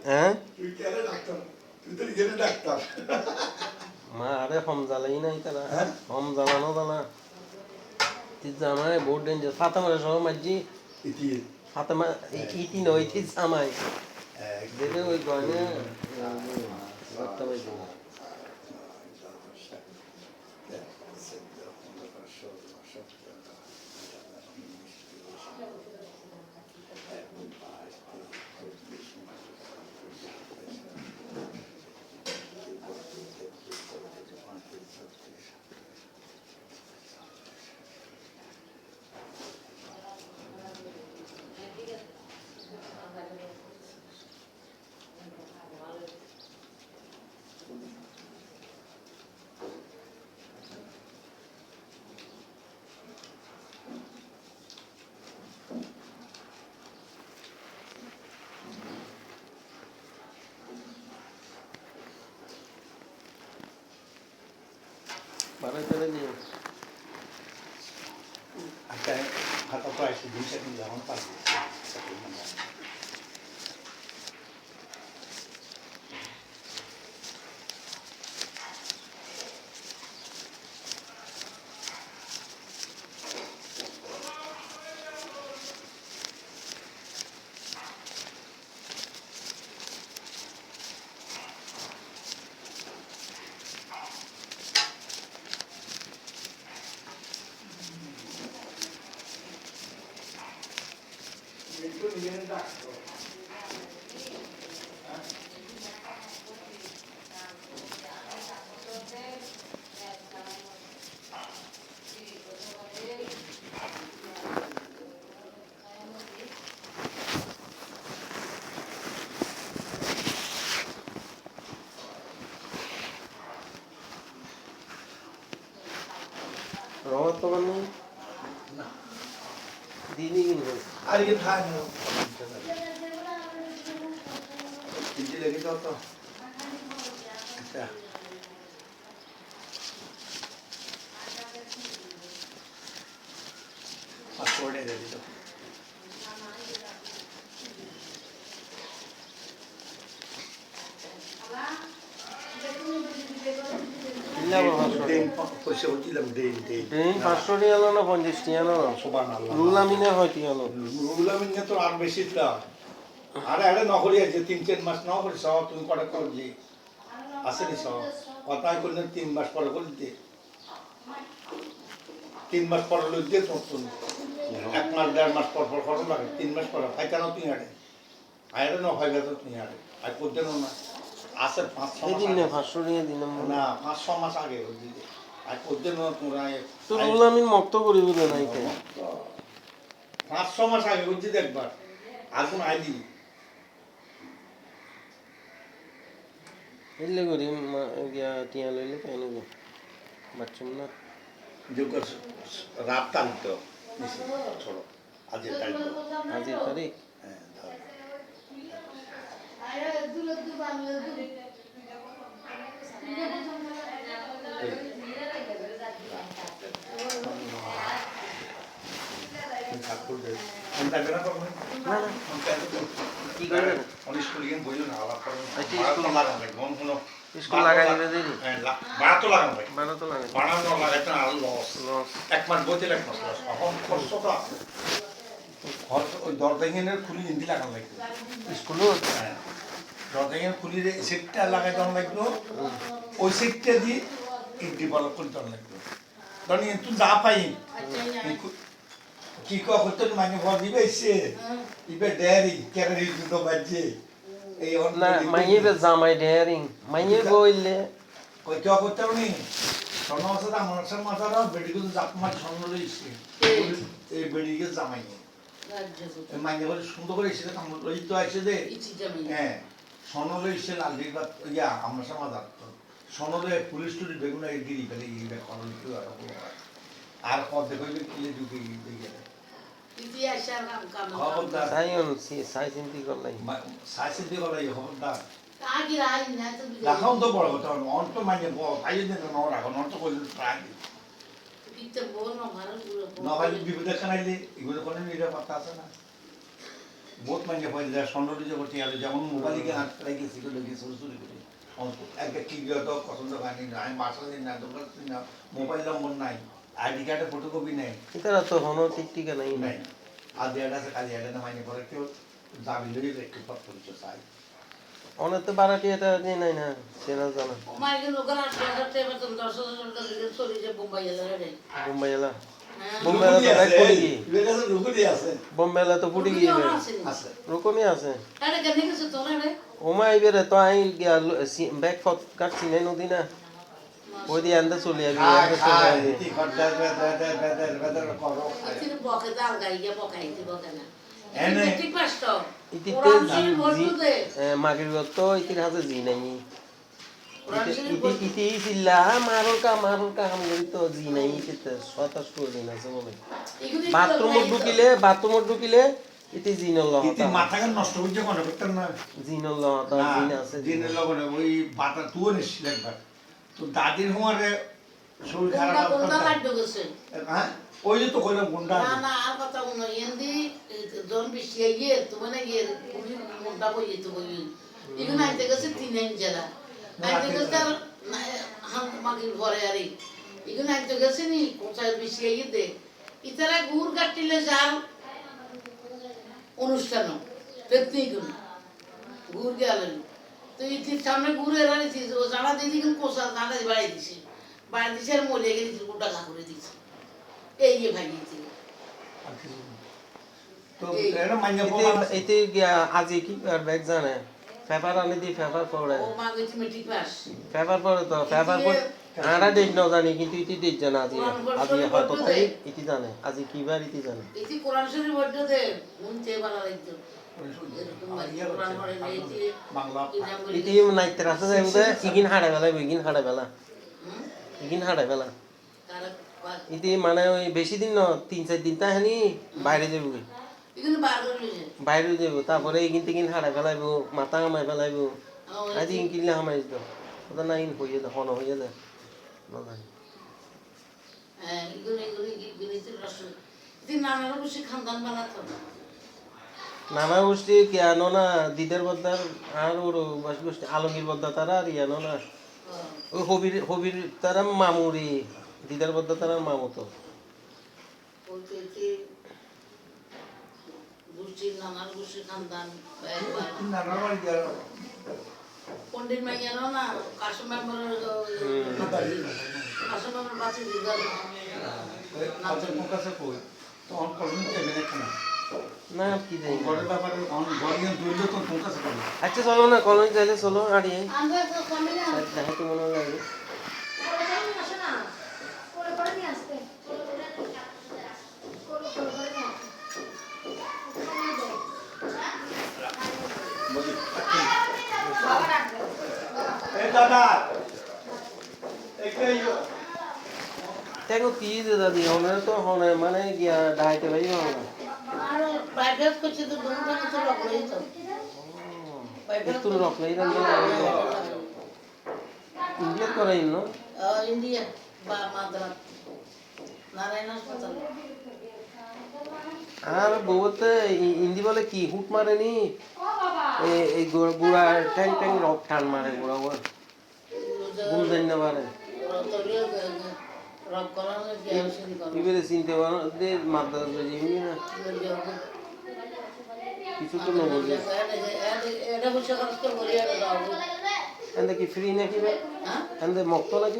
হ্যাঁ মা আরে হম জ্বালাই নাই তারা হম জ্বালানো জানা তুই জামাই বহুত ডেঞ্জার ফাতেমারে সহ মাঝি ফাতেমা ইতি নয় ইতি জামাই যেটা ওই গয়না করতে পারছি না বাড়াই করে দিও Até a parte de bicho aqui já vamos fazer. রহমত তোমার নেই দিদি কিনবে আর কি খায় না তিনটি লেগে যাও তো আচ্ছা পাসপোর্টে দিয়ে দিত তো আর বেশি আরে আরে নকরি আছে 3-4 মাস ন করি সব তুমি কটা করছি আসেনি সব কথাই করলে 3 মাস পরে করে দিতে 3 মাস পরে লই দিয়ে তুমি 1 মাস 1.5 মাস পর পর খরচ লাগে 3 মাস পরে ভাই কেন তুই আড়ে আড়ে না হয় তো তুই আড়ে আর করতে না আসে 5-6 দিন না 500 টাকা দিলাম না 5-6 মাস আগে ওই দিকে আর করতে না তোমরা তো রুল আমি মুক্ত করি বুঝে নাই কে 5-6 মাস আগে বুঝছি একবার আর কোন আইডি এলে করি গিয়া টিয়া লইলে তাই নেব বাচ্চুম না যোগ রাত তারিখ তো ছোড়ো আজের তারিখ আজের তারিখ হ্যাঁ স্কুল লাগাই দিলে দিদি বাড়াতো লাগানো ভাই বাড়াতো লাগাই বাড়ানো লাগাইতে আর লস এক মাস বইতে এক মাস লস এখন খরচটা খরচ ওই দরদাইনের খুলি হিন্দি লাগানো লাগবে স্কুলও হ্যাঁ দরদাইনের খুলি সেটটা লাগাই দেওয়া লাগলো ওই সেটটা দিয়ে এই ডেভেলপ করে দেওয়া লাগলো ধরেন তুই যা পাই কি করতে মানে ভর দিবে সে ইবে ডেয়ারি ক্যারি দুটো বাজে এই না মাইয়ে বে জামাই ডেয়ারিং মাইয়ে বইলে কই কেউ করতে পারি স্বর্ণ আছে তো আমার সাথে মাথাটা বেডিগুলো জাপ মার স্বর্ণ লইছে এই বেডিকে জামাই এই মাইনে করে সুন্দর করে এসে কামড় লই তো আসে দে হ্যাঁ স্বর্ণ লইছে লাল দিবা ইয়া আমার সাথে মাথা স্বর্ণ লই পুলিশ টুরি বেগুন এই গিরি ফেলে এইটা করল তো আর কত দেখবে কিলে ঢুকে গেলে খবরদার সাইন সাই চিন্তি করলাই সাইসে দিয়ে গলাই খবরদার রাখাও তো বড় কথা অন্ত মানে পাইয়ে দেন না রাখো অন্ত করলে প্রায় না ভাই বিপদে খানাইলে এগুলো কোনো নিরাপত্তা আছে না বহুত মানে হয় যা সন্ন্যটি যে করতে গেলে যেমন মোবাইলকে হাত লাগিয়ে সেগুলো গিয়ে চুরি করে একটা কি তো পছন্দ হয়নি না আমি বাসা দিন না দোকান না মোবাইল নম্বর নাই আইডি কার্ডের ফটোকপি নেই এটা তো হনো টিকটিকা নাই নাই আর দেড় আছে কালি এটা না মানে করে কেউ যাবি লই একটু পথ পরিচয় চাই অনেক তো বারাটি এটা দিয়ে নাই না চেনা জানা বোম্বাই এলা বোম্বাই এলা তো ব্যাগ পড়ে গিয়ে বোম্বাই এলা তো ফুটে গিয়ে রুকনি আছে ওমা আইবে তো আই ব্যাগ ফট কাটছি নাই নদী না ওই দিয়ে আনতে চলে যাবি আনতে চলে যাবি ইতিতে মাগের তো ইতির হাতে জি নাই ইতি চিল্লা মারুল কা হাম গরি তো জি নাই ইতিতে 27 দিন আছে বলে বাথরুমত ঢুকিলে ইতি জিনল ইতি মাথাকে নষ্ট হইছে মনে করতেন না জিনল তো জিন আছে জিনের লগনে ওই বাতা তুও নিছিল একবার তো দাদির হমারে শরীর খারাপ হ্যাঁ ওই যে তো কইলাম গুন্ডা না আর কথা বলো এন্দি জন বিশিয়ে গিয়ে তো মানে গিয়ে পুরি গুন্ডা বই তো বই ইগুন আইতে গেছে তিন জেলা আইতে গেছে হাম মাগির ঘরে আরে ইগুন আইতে গেছে নি কোথায় বিশিয়ে গিয়ে ইতারা গুড় কাটিলে যার অনুষ্ঠান ব্যক্তি গুড় গেলেন তো ইতির সামনে ঘুরে এড়াইছি ও জানা দিদি কিন্তু কোষা জানা বাড়াই দিছে আর মরে গেছে গোটা ঘা করে দিছে এই যে ভাগিয়েছে তো এরা মাইনে এতে আজি কি আর ব্যাগ জানে পেপার আনি দি পেপার পড়ে ও মা গেছে মেট্রিক পাস পেপার পড়ে তো পেপার পড়ে আরা দেখ না জানি কিন্তু ইতি দেখ জানা আজি হয়তো তাই ইতি জানে আজি কি বার ইতি জানে ইতি কোরআন শরীফ পড়তে দে মন চেয়ে ভালো লাগতো ইতি নাইতে আছে যে ইগিন হাড়ে বেলা ইতি মানে ওই বেশি দিন ন 3-4 দিন তাহানি বাইরে যাবো বাইরে যাবো তারপরে ইগিন হাড়ে বেলাইব মাথা কামাই বেলাইব আজি কিনলে হামাই দিত ওটা না ইন হইয়ে দে হন হইয়ে দে না জানি নানা গোষ্ঠী কেন না দিদের বদ্দার আর ওর গোষ্ঠী আলমগীর বদ্দা তারা আর ইয়ানো না ওই হবির তারা মামুরি দিদার বদ্দা তারা মামু তো পন্ডিত মাইয়ানো না কাশম মেম্বারের বাঁচে তখন কলম চেবে না না কি যাই ঘরের ব্যাপারে ঘরিয়ে দুইলে তো তোর কাছে পাবো আচ্ছা চলো না কলেজ যাইলে চলো আড়ি আমরা তো কমে না দেখো তো মনে হয় দেখো কি দাদি হনে তো হনে মানে গিয়া ডাইতে ভাই হবে আর প্রাইভেট করছে তো দুটো কিছু রকলাই তো একটু রকলাই না ইন্ডিয়া করাই না ইন্ডিয়া বা মাদ্রাস নারায়ণ হাসপাতাল আর বউতে হিন্দি বলে কি হুট মারেনি এই গুড়া ট্যাং ট্যাং রক টান মারে গুড়া বুঝলেন না পারে এবারে চিনতে পারো মাদ্রাস যাইবি না কিছু তো নেবো এন্দে কি ফ্রি নাকি এন্দে মুক্ত নাকি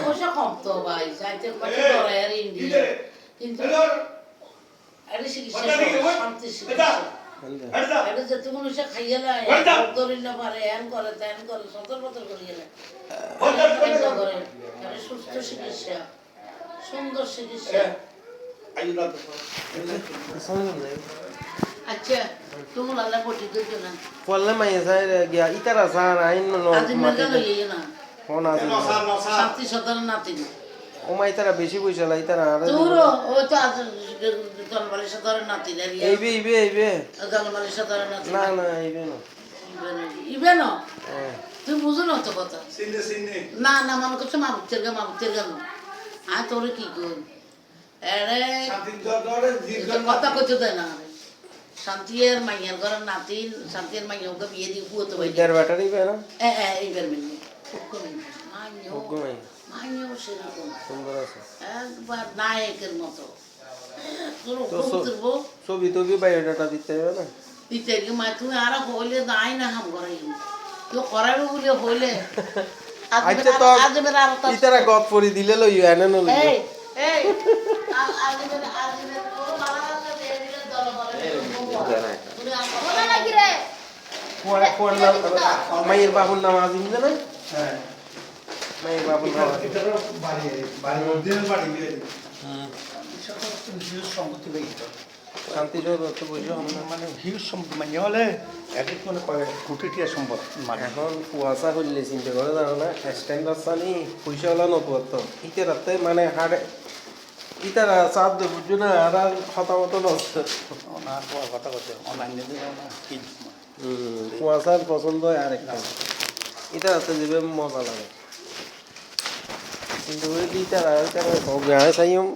পয়সা কম তো ভাই চাইতে মাঝে ধরে আর ইন্ডিয়া কিন্তু আরে চিকিৎসা শান্তি চিকিৎসা এটা যে তুমি সে খাইয়ে নেয় ধরিলে পারে এন করে তেন করে সতর বতর করিয়ে নেয় করে এটা সুস্থ চিকিৎসা সুন্দর চিকিৎসা আচ্ছা তুমি লালা পটি দিও না পড়লে মাইয়ে যায় গিয়া ইতারা সার আইন আজ মেগা লইয়ে না ফোন আছে শান্তি সদর নাতি ও মাই তারা বেশি পয়সা লাই তারা আর দূরো ও তো আজ জলবালি সদর নাতি দাঁড়িয়ে এইবে জলবালি সদর নাতি না না এইবে না ইবে না হ্যাঁ তুই বুঝো না তো কথা না না মনে করছো মাবুতের গেল আর তোর কি কর এরে কথা কইতে দেয় না শান্তির মাইয়ার ঘরের নাতি শান্তির মাইয়া ওকে বিয়ে দিয়ে পুয়াতে পারি ইদার ব্যাটারি বে না এইবার মেনে মাইয়াও ঘুমাই মাইয়াও সেরকম সুন্দর আছে একবার নায়কের মতো ছবি টবি বায়োডাটা দিতে হবে না দিতে কি মা তুমি আর হইলে দাই না হাম করাই তুই করাবে বলে হইলে আচ্ছা তো ইতারা গদ পরি দিলে লইও এনে ন লইও এই এই আজমের ও বালাটা দিয়ে দিলে দল বলে তুমি আর নাকি রে কোন নাম মায়ের বাবুর নাম আজিম না হ্যাঁ মায়ের বাবুর নাম এটারও বাড়ি অরিজিনাল বাড়ি দিয়ে হিউজ সম্পত্তি বেরিয়ে শান্তি জগৎ তো বুঝো আমরা মানে হিউজ সম্পত্তি মানে হলে এক এক মানে কয়েক কোটি টাকা সম্পদ মানে এখন কুয়াশা করলে চিন্তা করে জানো না স্ট্যান্ডার্ড সানি পয়সা হলো নতুন তো ইতে রাতে মানে হাড়ে ইতারা চাপ দে বুঝছো না আর হতামত নষ্ট না কথা কথা অনলাইন দিয়ে না কি কুয়াশার পছন্দ হয় আরেকটা এটা রাতে যাবে মজা লাগে কিন্তু ওই ইতারা ইতারা গায়ে চাইম